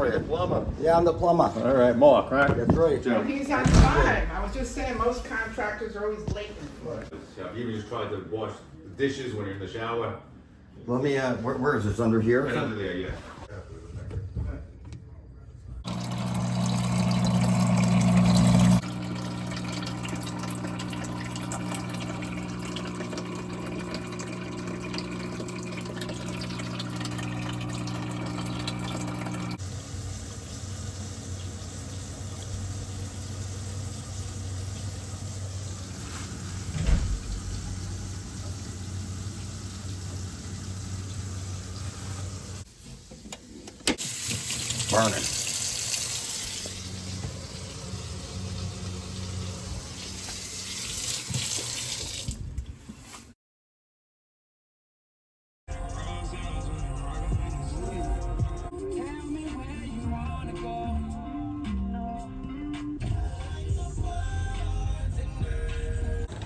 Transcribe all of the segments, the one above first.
are you? Plumber? Yeah, I'm the plumber. All right, Mark, right? That's right. Jim. He's on time. I was just saying, most contractors are always late. Yeah, you even just tried to wash the dishes when you're in the shower. Let me, where is this, under here? Right under there, yeah. Burning.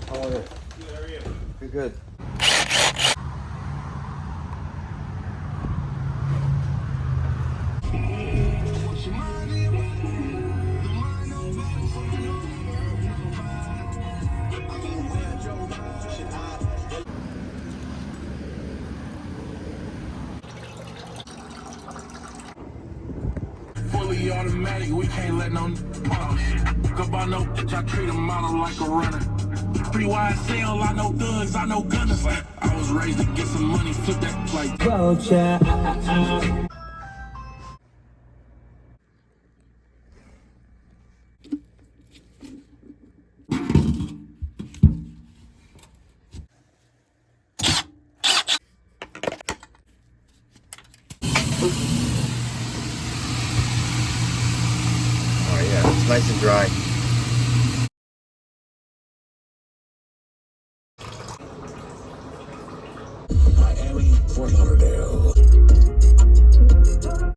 How are you? Good, how are you? Good, good. Fully automatic, we can't let no pause. Cause I know that I treat a model like a runner. Free wide sale, I know thugs, I know gunners. I was raised to get some money, flip that like goto. Oh yeah, it's nice and dry. Miami, Fort Lauderdale.